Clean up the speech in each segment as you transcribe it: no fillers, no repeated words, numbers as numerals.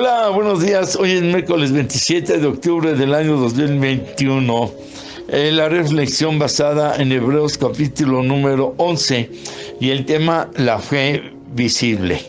Hola, buenos días. Hoy es miércoles 27 de octubre del año 2021. La reflexión basada en Hebreos capítulo número 11 y el tema la fe visible.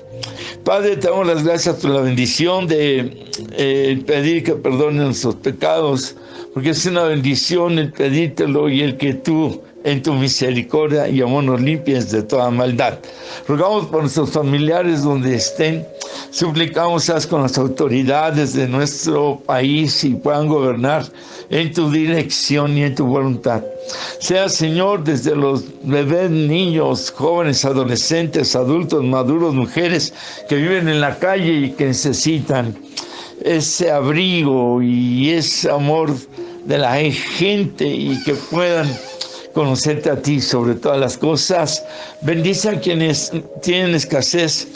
Padre, te damos las gracias por la bendición de pedir que perdonen nuestros pecados, porque es una bendición el pedírtelo y el que tú en tu misericordia y amor nos limpies de toda maldad. Rogamos por nuestros familiares donde estén, suplicamos seas con las autoridades de nuestro país y puedan gobernar en tu dirección y en tu voluntad. Sea, Señor, desde los bebés, niños, jóvenes, adolescentes, adultos, maduros, mujeres que viven en la calle y que necesitan ese abrigo y ese amor de la gente y que puedan conocerte a ti sobre todas las cosas. Bendice a quienes tienen escasez.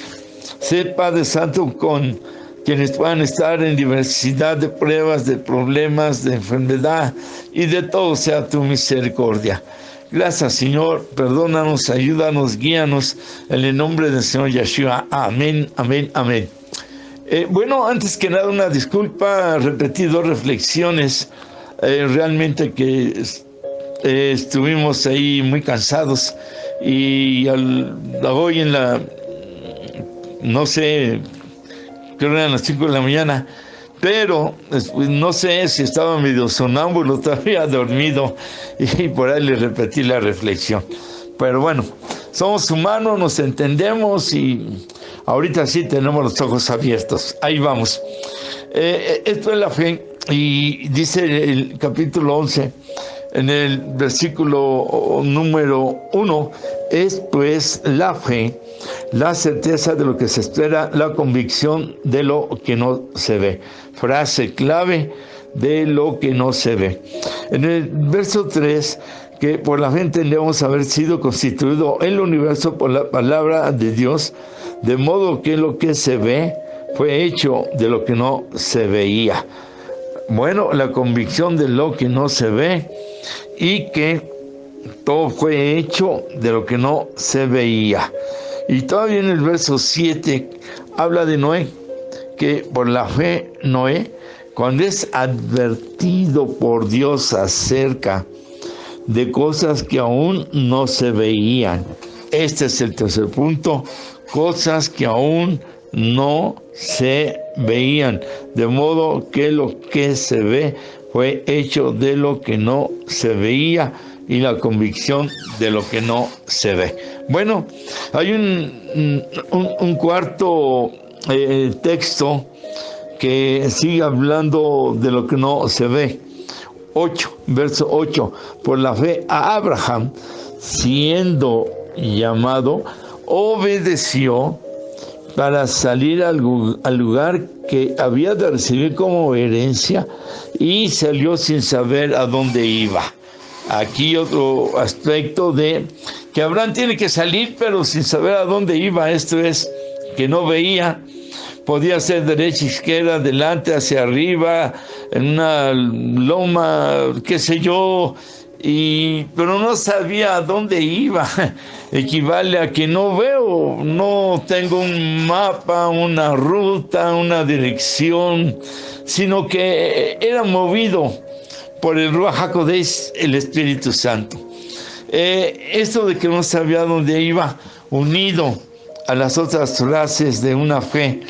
Sé, Padre Santo, con quienes puedan estar en diversidad de pruebas, de problemas, de enfermedad, y de todo sea tu misericordia. Gracias, Señor. Perdónanos, ayúdanos, guíanos, en el nombre del Señor Yeshua. Amén, amén, amén. Bueno, antes que nada, una disculpa. Repetí 2 reflexiones. Realmente que estuvimos ahí muy cansados y hoy en la, no sé, creo que eran las 5 de la mañana, pero no sé si estaba medio sonámbulo, todavía dormido, y por ahí le repetí la reflexión. Pero bueno, somos humanos, nos entendemos y ahorita sí tenemos los ojos abiertos. Ahí vamos. Esto es la fe, y dice el capítulo 11, en el versículo número 1, es pues la fe, la certeza de lo que se espera, la convicción de lo que no se ve. Frase clave, de lo que no se ve. En el verso 3, que por la fe entendemos haber sido constituido el universo por la palabra de Dios, de modo que lo que se ve fue hecho de lo que no se veía. Bueno, la convicción de lo que no se ve y que todo fue hecho de lo que no se veía. Y todavía en el verso 7 habla de Noé, que por la fe Noé, cuando es advertido por Dios acerca de cosas que aún no se veían. Este es el tercer punto, cosas que aún no se veían, de modo que lo que se ve fue hecho de lo que no se veía, y la convicción de lo que no se ve. Bueno, hay un cuarto texto que sigue hablando de lo que no se ve. 8, verso 8, por la fe a Abraham, siendo llamado, obedeció para salir al lugar que había de recibir como herencia, y salió sin saber a dónde iba. Aquí otro aspecto de que Abraham tiene que salir, pero sin saber a dónde iba. Esto es, que no veía. Podía ser derecha, izquierda, adelante, hacia arriba, en una loma, qué sé yo, pero no sabía a dónde iba. Equivale a que no veo, no tengo un mapa, una ruta, una dirección, sino que era movido por el Ruach HaKodesh, el Espíritu Santo. Esto de que no sabía a dónde iba, unido a las otras frases de una fe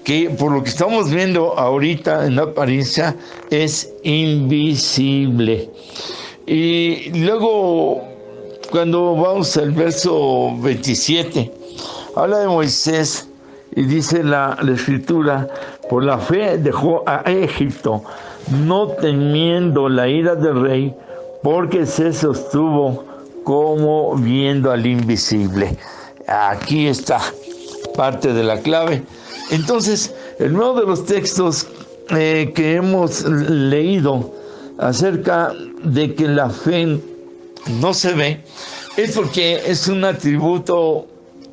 que, por lo que estamos viendo ahorita en la apariencia, es invisible. Y luego, cuando vamos al verso 27, habla de Moisés y dice la Escritura, por la fe dejó a Egipto, no temiendo la ira del rey, porque se sostuvo como viendo al invisible. Aquí está parte de la clave. Entonces, el uno de los textos que hemos leído acerca de que la fe no se ve, es porque es un atributo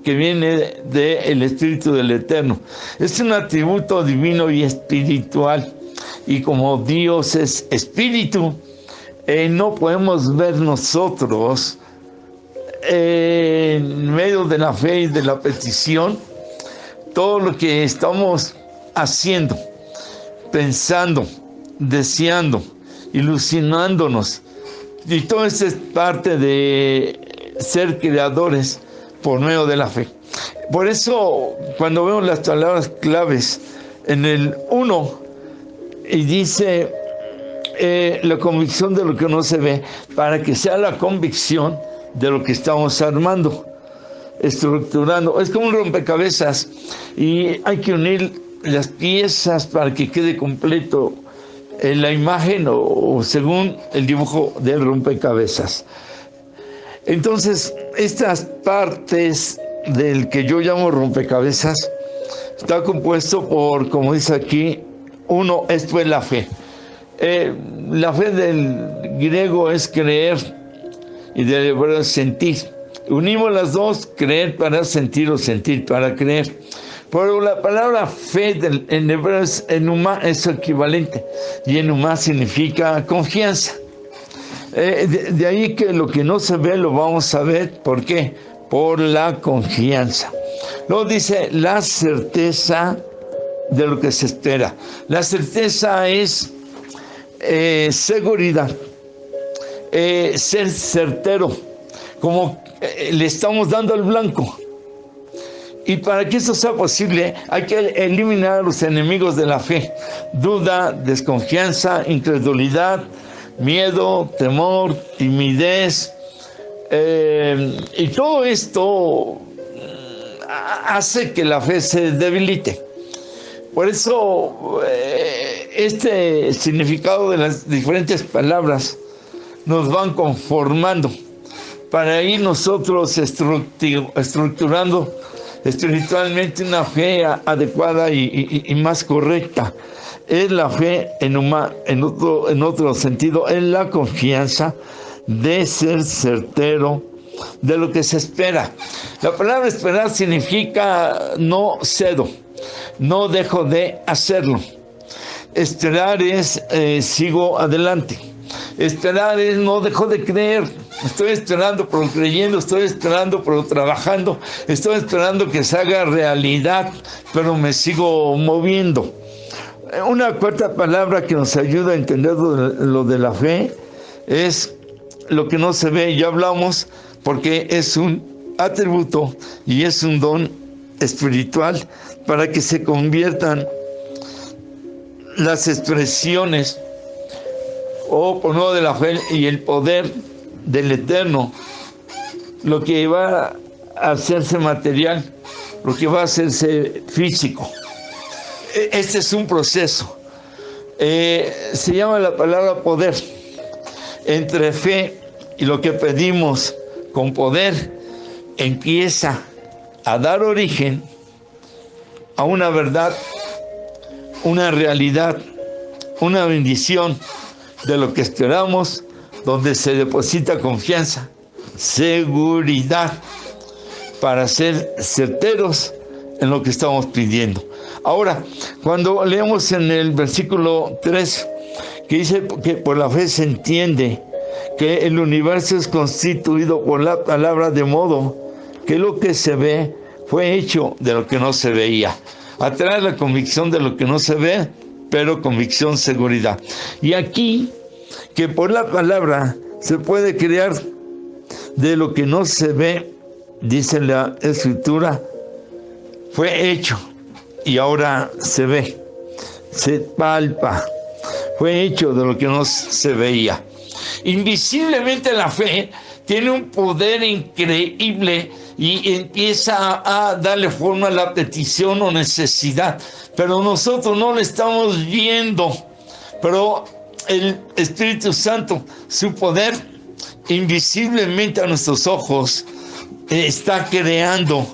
que viene del Espíritu del Eterno. Es un atributo divino y espiritual. Y como Dios es espíritu, no podemos ver nosotros en medio de la fe y de la petición todo lo que estamos haciendo, pensando, deseando, ilusionándonos. Y todo esto es parte de ser creadores por medio de la fe. Por eso, cuando vemos las palabras claves en el 1, y dice la convicción de lo que no se ve, para que sea la convicción de lo que estamos armando, estructurando. Es como un rompecabezas y hay que unir las piezas para que quede completo en la imagen o según el dibujo del rompecabezas. Entonces, estas partes del que yo llamo rompecabezas está compuesto por, como dice aquí, uno, esto es la fe. La fe del griego es creer y del hebreo es sentir. Unimos las dos, creer para sentir o sentir para creer. Pero la palabra fe en hebreo es enumá, es su equivalente, y enumá significa confianza. De ahí que lo que no se ve lo vamos a ver. ¿Por qué? Por la confianza. Luego dice la certeza de lo que se espera. La certeza es seguridad, ser certero, como le estamos dando el blanco. Y para que eso sea posible, hay que eliminar a los enemigos de la fe: duda, desconfianza, incredulidad, miedo, temor, timidez. Y todo esto hace que la fe se debilite. Por eso, este significado de las diferentes palabras nos van conformando para ir nosotros estructurando espiritualmente una fe adecuada y más correcta. Es la fe en otro sentido, es la confianza de ser certero de lo que se espera. La palabra esperar significa no cedo, no dejo de hacerlo. Esperar es sigo adelante. Esperar es no dejo de creer. Estoy esperando, pero creyendo, estoy esperando, pero trabajando, estoy esperando que se haga realidad, pero me sigo moviendo. Una cuarta palabra que nos ayuda a entender lo de la fe es lo que no se ve. Ya hablamos, porque es un atributo y es un don espiritual para que se conviertan las expresiones por medio de la fe y el poder del Eterno, lo que va a hacerse material, lo que va a hacerse físico. Este es un proceso. Se llama la palabra poder. Entre fe y lo que pedimos con poder, empieza a dar origen a una verdad, una realidad, una bendición de lo que esperamos, donde se deposita confianza, seguridad, para ser certeros en lo que estamos pidiendo. Ahora, cuando leemos en el versículo 3, que dice que por la fe se entiende que el universo es constituido por la palabra, de modo que lo que se ve fue hecho de lo que no se veía. Atrae la convicción de lo que no se ve, pero convicción, seguridad. Y aquí, que por la palabra se puede crear de lo que no se ve, dice la Escritura, fue hecho y ahora se ve, se palpa, fue hecho de lo que no se veía. Invisiblemente la fe tiene un poder increíble y empieza a darle forma a la petición o necesidad, pero nosotros no la estamos viendo. Pero el Espíritu Santo, su poder, invisiblemente a nuestros ojos, está creando,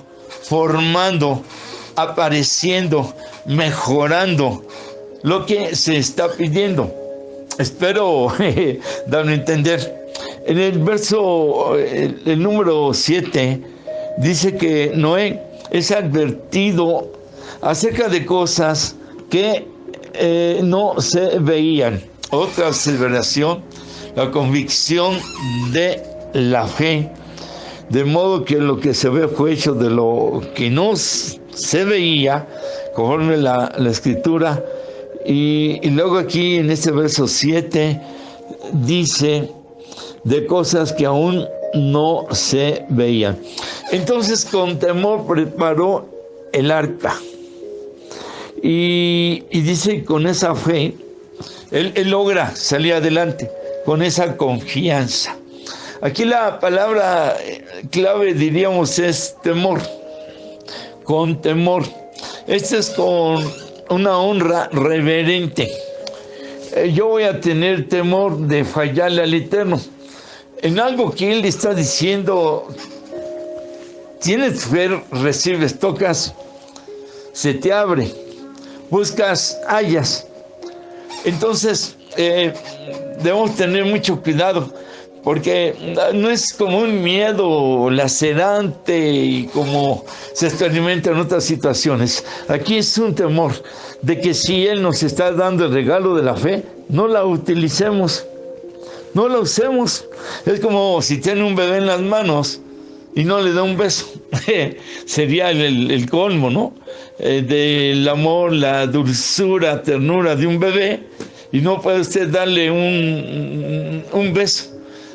formando, apareciendo, mejorando lo que se está pidiendo. Espero darme a entender. En el verso, el número 7, dice que Noé es advertido acerca de cosas que no se veían. Otra aseveración, la convicción de la fe, de modo que lo que se ve fue hecho de lo que no se veía, conforme la escritura. Y luego aquí en este verso 7 dice de cosas que aún no se veían. Entonces con temor preparó el arca. Y dice, con esa fe, él logra salir adelante, con esa confianza. Aquí la palabra clave, diríamos, es temor. Con temor. Este es con una honra reverente. Yo voy a tener temor de fallarle al Eterno. En algo que Él está diciendo, tienes fe, recibes, tocas, se te abre, buscas, hallas. Entonces, debemos tener mucho cuidado, porque no es como un miedo lacerante y como se experimenta en otras situaciones. Aquí es un temor de que si Él nos está dando el regalo de la fe, no la utilicemos, no la usemos. Es como si tiene un bebé en las manos y no le da un beso. Sería el colmo, ¿no? Del amor, la dulzura, ternura de un bebé, y no puede usted darle un beso.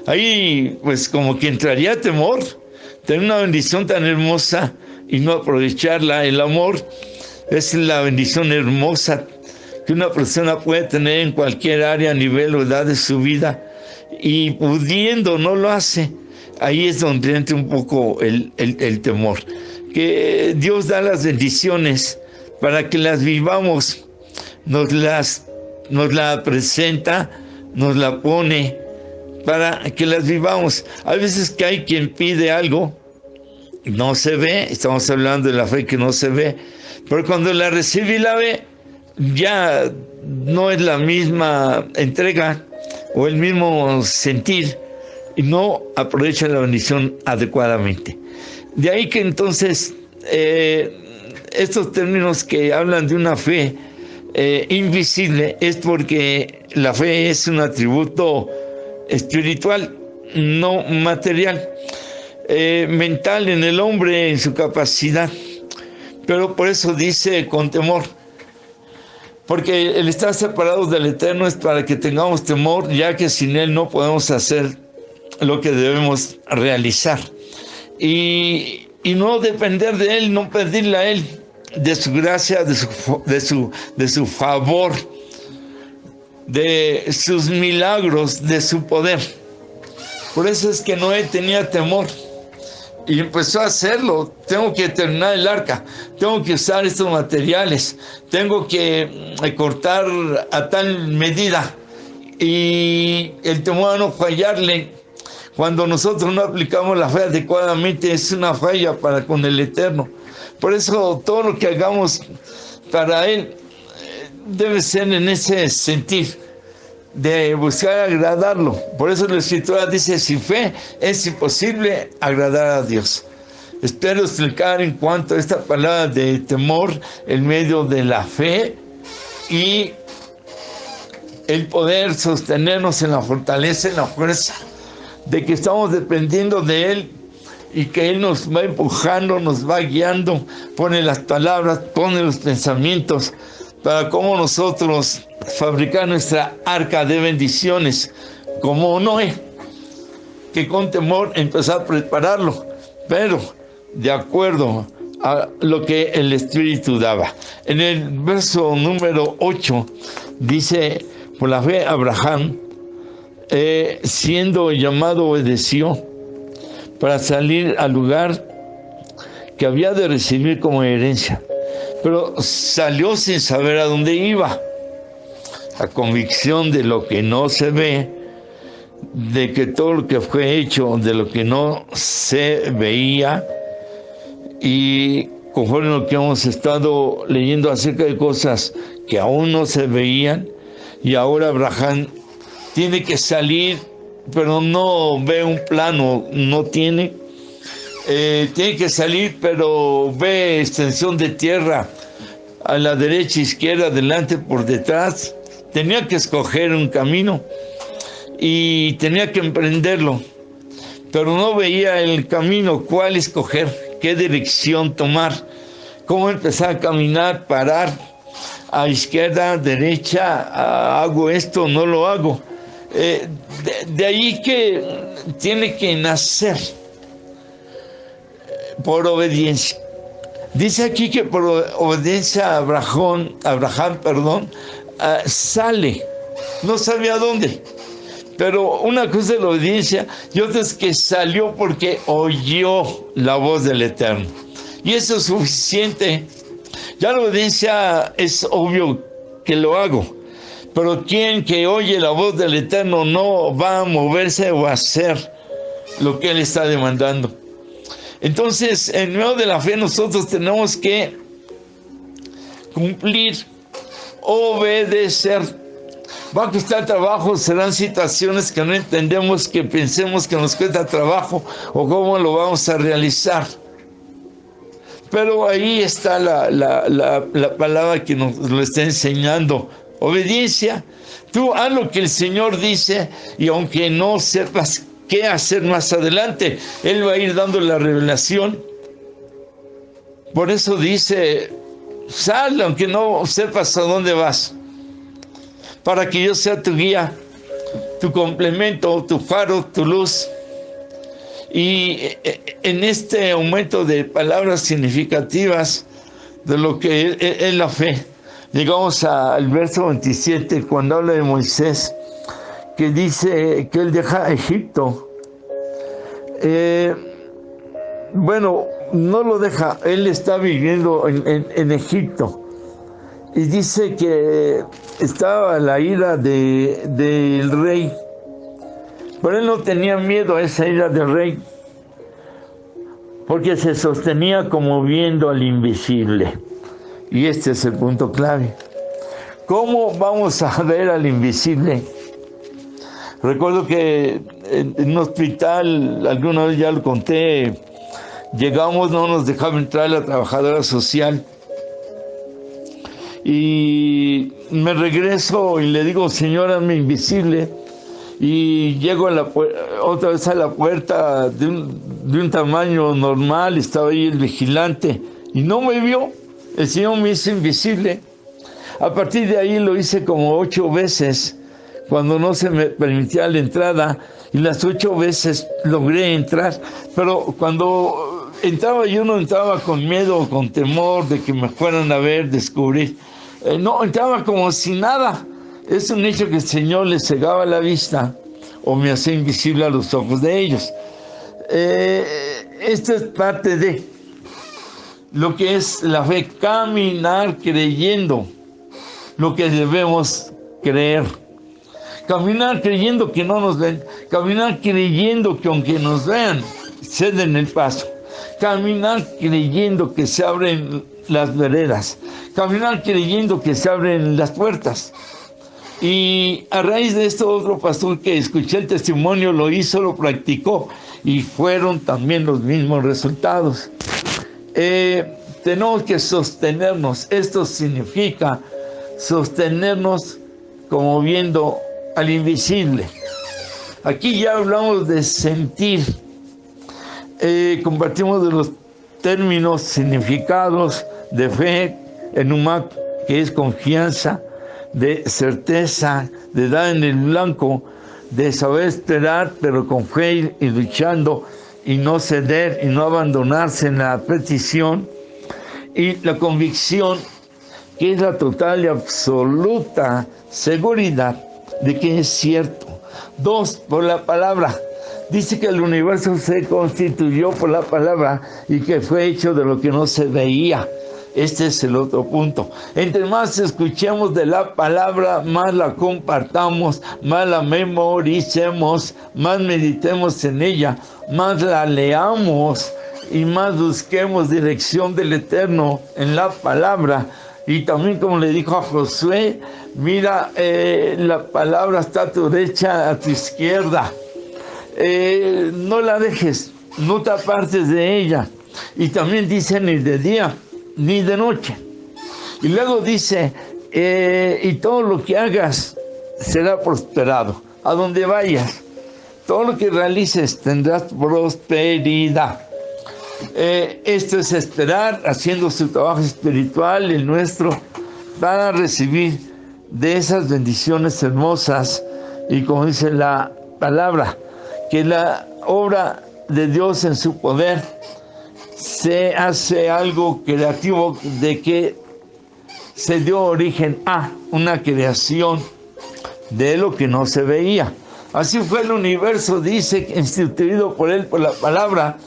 Ahí pues como que entraría temor, tener una bendición tan hermosa y no aprovecharla. El amor es la bendición hermosa que una persona puede tener en cualquier área, nivel o edad de su vida, y pudiendo no lo hace. Ahí es donde entra un poco el temor. Que Dios da las bendiciones para que las vivamos, nos la presenta, nos la pone para que las vivamos. Hay veces que hay quien pide algo, no se ve, estamos hablando de la fe que no se ve, pero cuando la recibe y la ve, ya no es la misma entrega o el mismo sentir, y no aprovecha la bendición adecuadamente. De ahí que entonces estos términos que hablan de una fe invisible, es porque la fe es un atributo espiritual, no material, mental en el hombre, en su capacidad. Pero por eso dice con temor, porque el estar separados del Eterno es para que tengamos temor, ya que sin Él no podemos hacer lo que debemos realizar. Y no depender de Él, no pedirle a Él de su gracia, de su favor, de sus milagros, de su poder. Por eso es que Noé tenía temor y empezó a hacerlo. Tengo que terminar el arca, tengo que usar estos materiales, tengo que cortar a tal medida, y el temor a no fallarle. Cuando nosotros no aplicamos la fe adecuadamente, es una falla para con el Eterno. Por eso todo lo que hagamos para Él debe ser en ese sentir de buscar agradarlo. Por eso la Escritura dice, sin fe es imposible agradar a Dios. Espero explicar en cuanto a esta palabra de temor en medio de la fe y el poder sostenernos en la fortaleza, en la fuerza, de que estamos dependiendo de Él y que Él nos va empujando, nos va guiando, pone las palabras, pone los pensamientos para cómo nosotros fabricar nuestra arca de bendiciones, como Noé, que con temor empezó a prepararlo, pero de acuerdo a lo que el Espíritu daba. En el verso número 8 dice, por la fe Abraham, siendo llamado, obedeció para salir al lugar que había de recibir como herencia, pero salió sin saber a dónde iba. La convicción de lo que no se ve, de que todo lo que fue hecho de lo que no se veía, y conforme lo que hemos estado leyendo acerca de cosas que aún no se veían, y ahora Abraham tiene que salir, pero no ve un plano, no tiene. Tiene que salir, pero ve extensión de tierra a la derecha, izquierda, adelante, por detrás. Tenía que escoger un camino y tenía que emprenderlo, pero no veía el camino, cuál escoger, qué dirección tomar. cómo empezar a caminar, parar, a izquierda, derecha, hago esto, no lo hago. De ahí que tiene que nacer por obediencia. Dice aquí que por obediencia a Abraham, sale, no sabía a dónde, pero una cosa es la obediencia y otra es que salió porque oyó la voz del Eterno. Y eso es suficiente. Ya la obediencia es obvio que lo hago, pero quien que oye la voz del Eterno no va a moverse o a hacer lo que Él está demandando. Entonces, en medio de la fe nosotros tenemos que cumplir, obedecer. Va a costar trabajo, serán situaciones que no entendemos, que pensemos que nos cuesta trabajo o cómo lo vamos a realizar. Pero ahí está la palabra que nos lo está enseñando. Obediencia. Tú haz lo que el Señor dice y aunque no sepas qué hacer más adelante, Él va a ir dando la revelación. Por eso dice, sal aunque no sepas a dónde vas, para que yo sea tu guía, tu complemento, tu faro, tu luz. Y en este aumento de palabras significativas de lo que es la fe, llegamos al verso 27, cuando habla de Moisés, que dice que él deja Egipto. Bueno, no lo deja, él está viviendo en Egipto. Y dice que estaba la ira del rey, pero él no tenía miedo a esa ira del rey, porque se sostenía como viendo al invisible. Y este es el punto clave. ¿Cómo vamos a ver al invisible? Recuerdo que en un hospital, alguna vez ya lo conté, llegamos, no nos dejaba entrar la trabajadora social. Y me regreso y le digo, señora, hazme invisible. Y llego otra vez a la puerta de un tamaño normal, estaba ahí el vigilante y no me vio, el Señor me hizo invisible. A partir de ahí lo hice como 8 veces, cuando no se me permitía la entrada, y las 8 veces logré entrar, pero cuando entraba yo no entraba con miedo o con temor de que me fueran a ver, descubrir. No, entraba como si nada. Es un hecho que el Señor les cegaba la vista o me hacía invisible a los ojos de ellos. Esto es parte de lo que es la fe, caminar creyendo lo que debemos creer. Caminar creyendo que no nos ven, caminar creyendo que aunque nos vean, ceden el paso. Caminar creyendo que se abren las veredas, caminar creyendo que se abren las puertas. Y a raíz de esto, otro pastor que escuché el testimonio lo hizo, lo practicó y fueron también los mismos resultados. Tenemos que sostenernos. Esto significa sostenernos como viendo al invisible. Aquí ya hablamos de sentir. Compartimos de los términos, significados de fe, enumá, que es confianza, de certeza, de dar en el blanco, de saber esperar, pero con fe y luchando, y no ceder y no abandonarse en la petición, y la convicción, que es la total y absoluta seguridad de que es cierto. 2, por la palabra. Dice que el universo se constituyó por la palabra y que fue hecho de lo que no se veía. Este es el otro punto. Entre más escuchemos de la palabra, más la compartamos, más la memoricemos, más meditemos en ella, más la leamos y más busquemos dirección del Eterno en la palabra. Y también, como le dijo a Josué, mira, la palabra está a tu derecha, a tu izquierda. No la dejes, no te apartes de ella. Y también dice ni de día ni de noche. Y luego dice, y todo lo que hagas será prosperado. A donde vayas, todo lo que realices tendrás prosperidad. Esto es esperar, haciendo su trabajo espiritual, el nuestro, para recibir de esas bendiciones hermosas. Y como dice la palabra, que la obra de Dios en su poder se hace algo creativo, de que se dio origen a una creación de lo que no se veía. Así fue el universo, dice, instituido por él, por la palabra,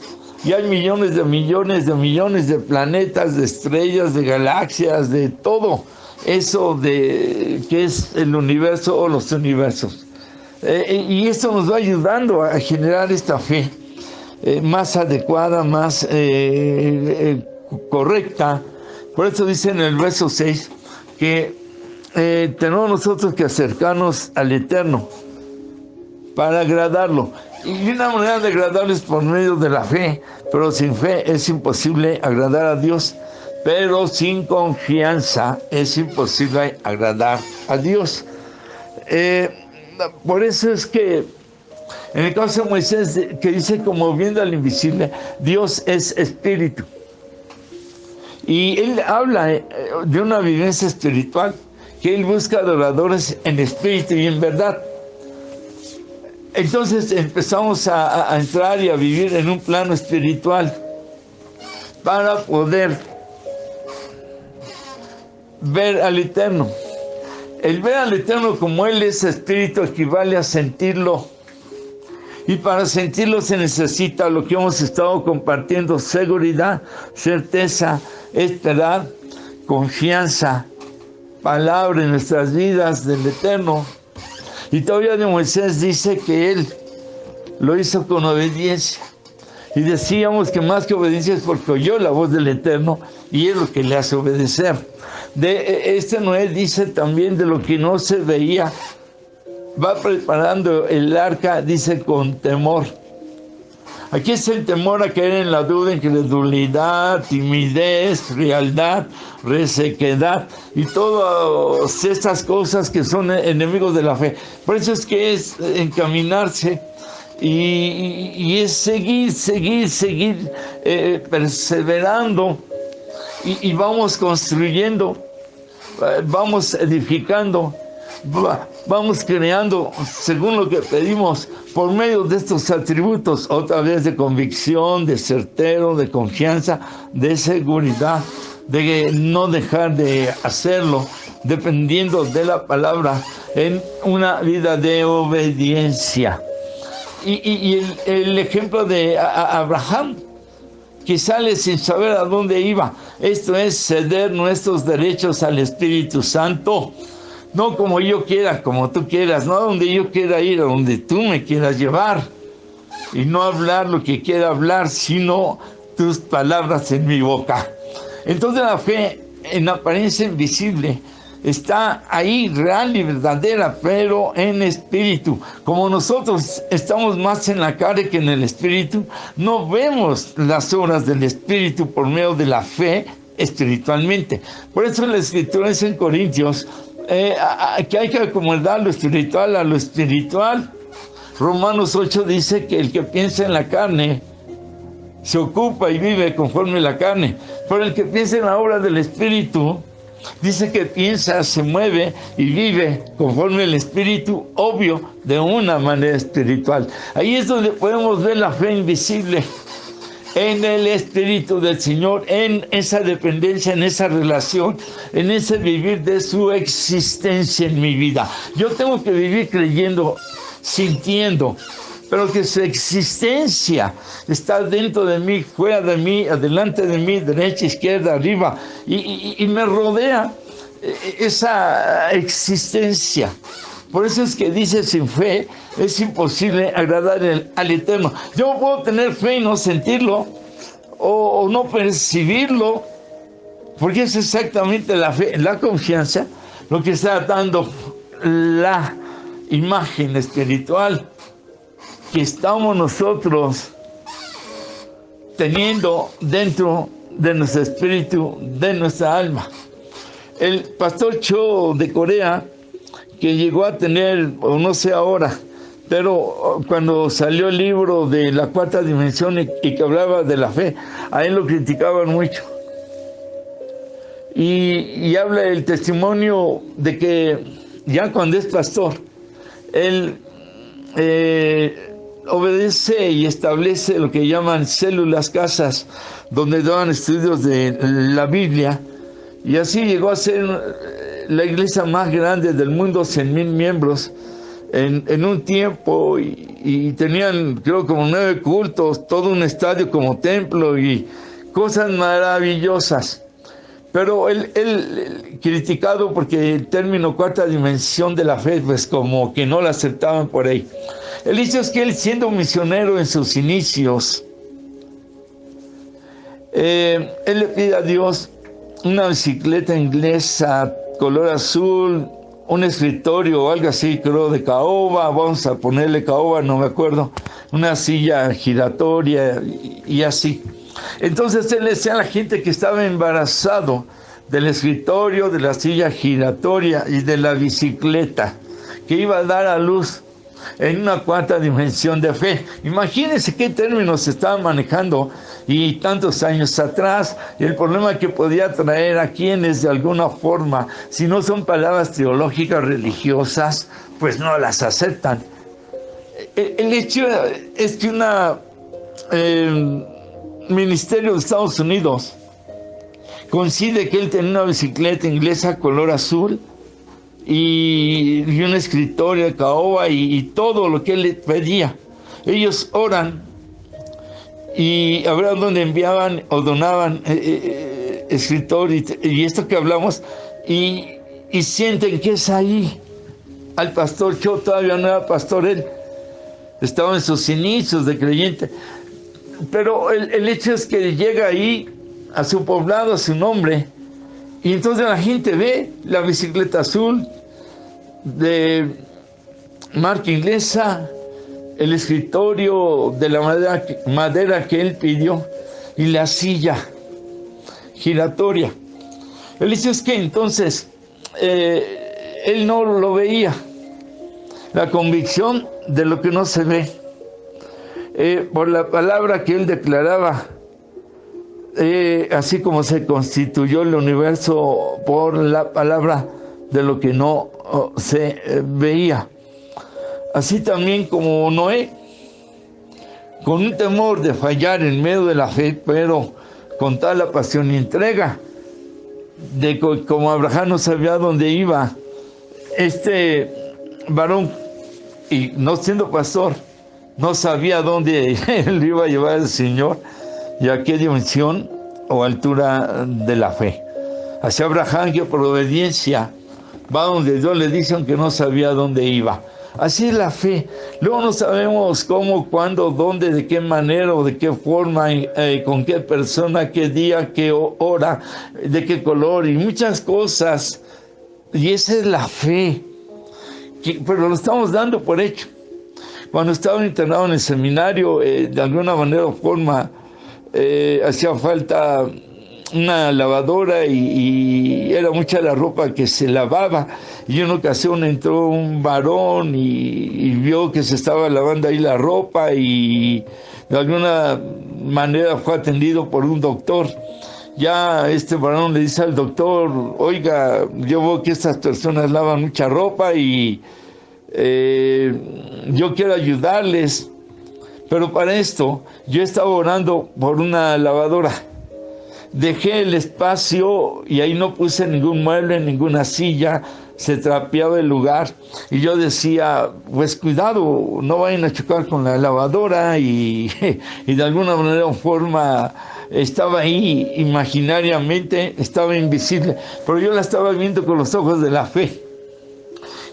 y hay millones de planetas, de estrellas, de galaxias, de todo eso de que es el universo o los universos. Y esto nos va ayudando a generar esta fe más adecuada, más correcta. Por eso dice en el verso 6 que tenemos nosotros que acercarnos al Eterno para agradarlo. Y una manera de agradarlo es por medio de la fe, pero sin fe es imposible agradar a Dios. Pero sin confianza es imposible agradar a Dios. Por eso es que en el caso de Moisés, que dice como viendo al invisible, Dios es espíritu. Y él habla de una vivencia espiritual, que él busca adoradores en espíritu y en verdad. Entonces empezamos a entrar y a vivir en un plano espiritual para poder ver al Eterno. El ver al Eterno como Él es espíritu equivale a sentirlo. Y para sentirlo se necesita lo que hemos estado compartiendo: seguridad, certeza, esperar, confianza, palabra en nuestras vidas del Eterno. Y todavía de Moisés dice que él lo hizo con obediencia. Y decíamos que más que obediencia es porque oyó la voz del Eterno y es lo que le hace obedecer. Noé dice también de lo que no se veía, va preparando el arca, dice, con temor. Aquí es el temor a caer en la duda, incredulidad, timidez, frialdad, resequedad y todas estas cosas que son enemigos de la fe. Por eso es que es encaminarse y es seguir perseverando y vamos construyendo, vamos edificando, vamos creando según lo que pedimos por medio de estos atributos, otra vez de convicción, de certero, de confianza, de seguridad, de no dejar de hacerlo, dependiendo de la palabra, en una vida de obediencia. Y el ejemplo de Abraham, que sale sin saber a dónde iba. Esto es ceder nuestros derechos al Espíritu Santo. No como yo quiera, como tú quieras, no a donde yo quiera ir, a donde tú me quieras llevar. Y no hablar lo que quiera hablar, sino tus palabras en mi boca. Entonces la fe, en apariencia invisible, está ahí, real y verdadera, pero en espíritu. Como nosotros estamos más en la carne que en el espíritu, no vemos las obras del espíritu por medio de la fe espiritualmente. Por eso la Escritura dice en Corintios que hay que acomodar lo espiritual a lo espiritual. Romanos 8 dice que el que piensa en la carne se ocupa y vive conforme a la carne, pero el que piensa en la obra del espíritu dice que piensa, se mueve y vive conforme al espíritu, obvio, de una manera espiritual. Ahí es donde podemos ver la fe invisible, en el Espíritu del Señor, en esa dependencia, en esa relación, en ese vivir de su existencia en mi vida. Yo tengo que vivir creyendo, sintiendo, pero que su existencia está dentro de mí, fuera de mí, adelante de mí, derecha, izquierda, arriba, y me rodea esa existencia. Por eso es que dice, sin fe es imposible agradar al Eterno. Yo puedo tener fe y no sentirlo, o no percibirlo, porque es exactamente la fe, la confianza, lo que está dando la imagen espiritual que estamos nosotros teniendo dentro de nuestro espíritu, de nuestra alma. El pastor Cho de Corea, que llegó a tener, o no sé ahora, Pero cuando salió el libro de la cuarta dimensión y que hablaba de la fe, a él lo criticaban mucho. Y habla el testimonio de que ya cuando es pastor, él obedece y establece lo que llaman células casas, donde daban estudios de la Biblia, y así llegó a ser la iglesia más grande del mundo, 100,000 miembros en un tiempo, y tenían, creo, como 9 cultos, todo un estadio como templo y cosas maravillosas. Pero él criticado porque el término cuarta dimensión de la fe, pues como que no la aceptaban por ahí. El hecho es que él, siendo misionero en sus inicios, él le pide a Dios una bicicleta inglesa color azul, un escritorio o algo así, creo, de caoba, vamos a ponerle caoba, no me acuerdo, una silla giratoria y así. Entonces él le decía a la gente que estaba embarazado del escritorio, de la silla giratoria y de la bicicleta, que iba a dar a luz en una cuarta dimensión de fe. Imagínense qué términos se estaban manejando y tantos años atrás, y el problema que podía traer a quienes de alguna forma, si no son palabras teológicas religiosas, pues no las aceptan. El hecho es que una ministerio de Estados Unidos coincide que él tenía una bicicleta inglesa color azul y un escritorio de caoba y todo lo que él le pedía. Ellos oran y habrá donde enviaban o donaban escritor y esto que hablamos, y sienten que es ahí al pastor. Yo todavía no era pastor, él estaba en sus inicios de creyente, pero el hecho es que llega ahí a su poblado, a su nombre, y entonces la gente ve la bicicleta azul de marca inglesa, el escritorio de la madera que él pidió y la silla giratoria. El hecho es que entonces él no lo veía, la convicción de lo que no se ve, por la palabra que él declaraba, así como se constituyó el universo por la palabra de lo que no se veía. Así también como Noé, con un temor de fallar en medio de la fe, pero con tal la pasión y entrega, de como Abraham no sabía dónde iba, este varón, y no siendo pastor, no sabía dónde él iba a llevar al Señor y a qué dimensión o altura de la fe. Así Abraham, que por obediencia va donde Dios le dice, aunque no sabía dónde iba. Así es la fe. Luego no sabemos cómo, cuándo, dónde, de qué manera o de qué forma, con qué persona, qué día, qué hora, de qué color y muchas cosas. Y esa es la fe. Pero lo estamos dando por hecho. Cuando estaba internado en el seminario, de alguna manera o forma, hacía falta una lavadora y era mucha la ropa que se lavaba, y en una ocasión entró un varón y vio que se estaba lavando ahí la ropa y de alguna manera fue atendido por un doctor. Ya este varón le dice al doctor: oiga, yo veo que estas personas lavan mucha ropa y yo quiero ayudarles, pero para esto yo estaba orando por una lavadora. Dejé el espacio y ahí no puse ningún mueble, ninguna silla, se trapeaba el lugar. Y yo decía, pues cuidado, no vayan a chocar con la lavadora, y de alguna manera o forma estaba ahí imaginariamente, estaba invisible, pero yo la estaba viendo con los ojos de la fe.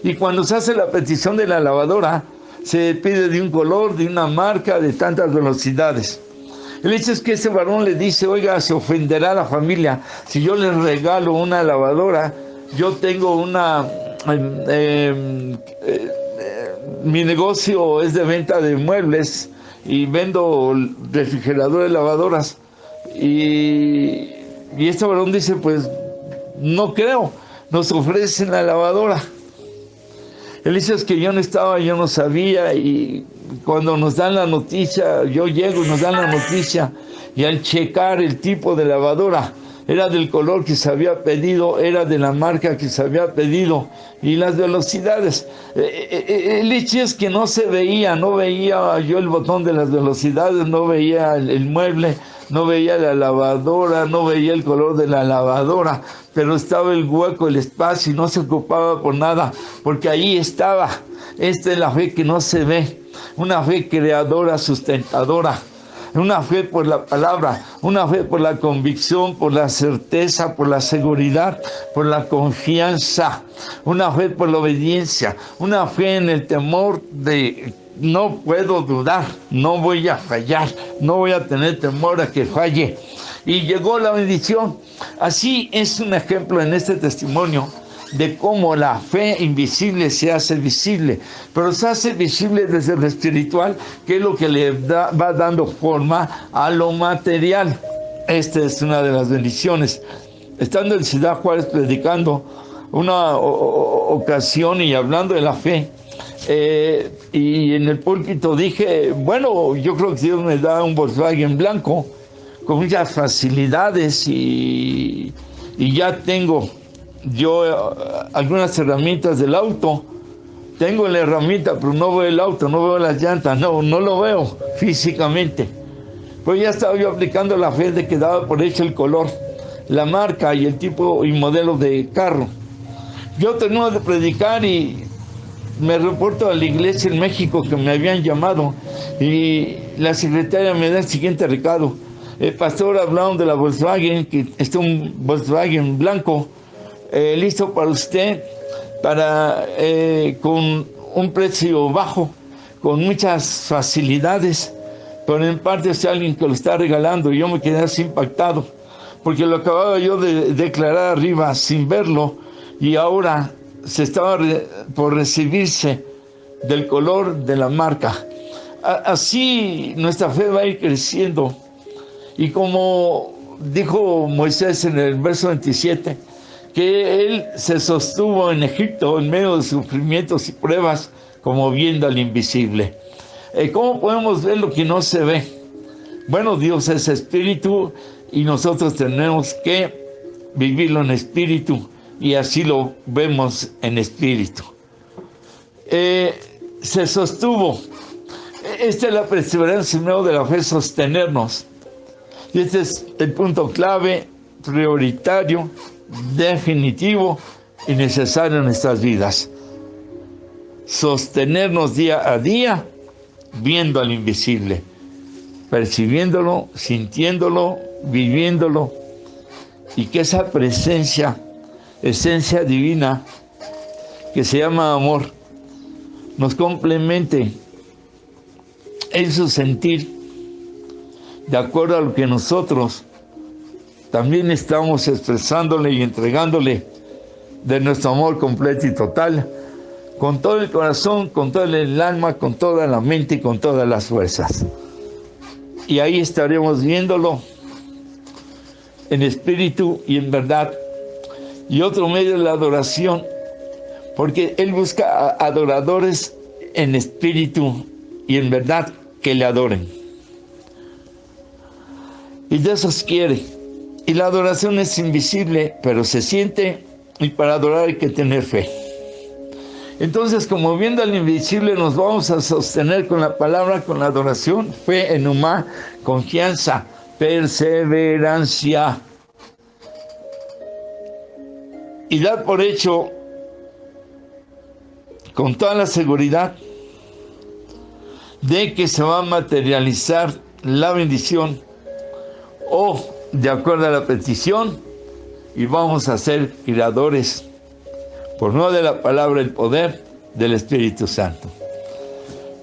Y cuando se hace la petición de la lavadora, se pide de un color, de una marca, de tantas velocidades. El hecho es que ese varón le dice: oiga, se ofenderá la familia si yo les regalo una lavadora. Yo tengo una... mi negocio es de venta de muebles y vendo refrigeradores, lavadoras. Y este varón dice: pues no creo, nos ofrecen la lavadora. Él dice, es que yo no estaba, yo no sabía, y cuando nos dan la noticia, yo llego y nos dan la noticia, y al checar el tipo de lavadora, era del color que se había pedido, era de la marca que se había pedido, y las velocidades. El hecho es que no se veía, no veía yo el botón de las velocidades, no veía el mueble, no veía la lavadora, no veía el color de la lavadora, pero estaba el hueco, el espacio, y no se ocupaba por nada, porque ahí estaba. Esta es la fe que no se ve, una fe creadora, sustentadora. Una fe por la palabra, una fe por la convicción, por la certeza, por la seguridad, por la confianza, una fe por la obediencia, una fe en el temor de no puedo dudar, no voy a fallar, no voy a tener temor a que falle. Y llegó la bendición. Así es un ejemplo en este testimonio de cómo la fe invisible se hace visible, pero se hace visible desde lo espiritual, que es lo que le va dando forma a lo material. Esta es una de las bendiciones. Estando en Ciudad Juárez predicando una ocasión y hablando de la fe, y en el púlpito dije, bueno, yo creo que Dios me da un Volkswagen blanco con muchas facilidades, y ya tengo yo algunas herramientas del auto. Tengo la herramienta, pero no veo el auto, no veo las llantas, no lo veo físicamente. Pues ya estaba yo aplicando la fe de que daba por hecho el color, la marca y el tipo y modelo de carro. Yo termino de predicar y me reporto a la iglesia en México que me habían llamado, y la secretaria me da el siguiente recado: pastor, hablaron de la Volkswagen, que está un Volkswagen blanco, listo para usted, con un precio bajo, con muchas facilidades, pero en parte es alguien que lo está regalando. Y yo me quedé así impactado, porque lo acababa yo de declarar arriba sin verlo, y ahora se estaba por recibirse del color de la marca. Así nuestra fe va a ir creciendo, y como dijo Moisés en el verso 27, que él se sostuvo en Egipto en medio de sufrimientos y pruebas, como viendo al invisible. ¿Cómo podemos ver lo que no se ve? Bueno, Dios es espíritu, y nosotros tenemos que vivirlo en espíritu, y así lo vemos en espíritu. Se sostuvo. Esta es la perseverancia en medio de la fe, sostenernos. Y este es el punto clave, prioritario, definitivo y necesario en nuestras vidas. Sostenernos día a día, viendo al invisible, percibiéndolo, sintiéndolo, viviéndolo, y que esa presencia, esencia divina que se llama amor, nos complemente en su sentir, de acuerdo a lo que nosotros también estamos expresándole y entregándole de nuestro amor completo y total, con todo el corazón, con todo el alma, con toda la mente y con todas las fuerzas. Y ahí estaremos viéndolo en espíritu y en verdad. Y otro medio es la adoración, porque Él busca adoradores en espíritu y en verdad que le adoren. Y de esos quiere. Y la adoración es invisible, pero se siente, y para adorar hay que tener fe. Entonces, como viendo al invisible, nos vamos a sostener con la palabra, con la adoración, fe, enumá, confianza, perseverancia. Y dar por hecho, con toda la seguridad, de que se va a materializar la bendición, o de acuerdo a la petición, y vamos a ser creadores, por medio de la palabra, el poder del Espíritu Santo.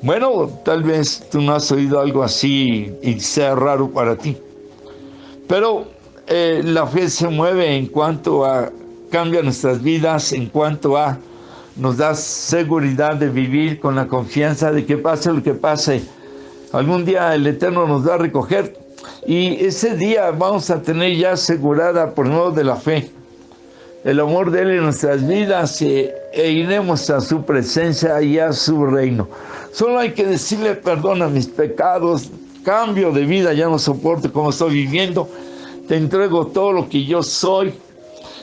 Bueno, tal vez tú no has oído algo así y sea raro para ti, pero la fe se mueve en cuanto a cambia nuestras vidas, en cuanto a nos da seguridad de vivir con la confianza de que pase lo que pase, algún día el Eterno nos va a recoger, y ese día vamos a tener ya asegurada por medio de la fe el amor de Él en nuestras vidas e iremos a su presencia y a su reino. Solo hay que decirle: perdona mis pecados, cambio de vida, ya no soporto cómo estoy viviendo, te entrego todo lo que yo soy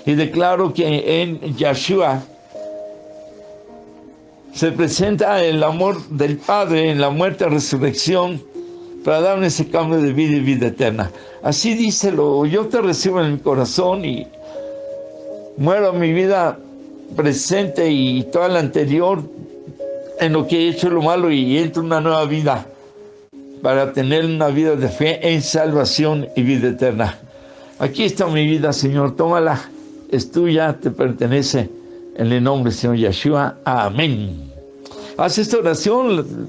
y declaro que en Yeshua se presenta el amor del Padre en la muerte y resurrección para darme ese cambio de vida y vida eterna. Así díselo: yo te recibo en mi corazón y muero mi vida presente y toda la anterior en lo que he hecho lo malo y entro en una nueva vida para tener una vida de fe en salvación y vida eterna. Aquí está mi vida, Señor, tómala, es tuya, te pertenece, en el nombre del Señor Yeshua, amén. Haz esta oración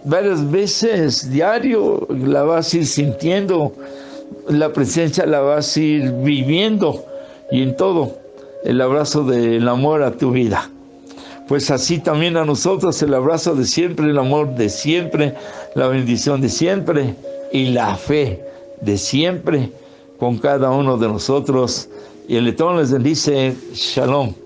varias veces diario, la vas a ir sintiendo, la presencia la vas a ir viviendo, y en todo el abrazo del amor a tu vida. Pues así también a nosotros el abrazo de siempre, el amor de siempre, la bendición de siempre y la fe de siempre con cada uno de nosotros. Y el Eterno les bendice. Shalom.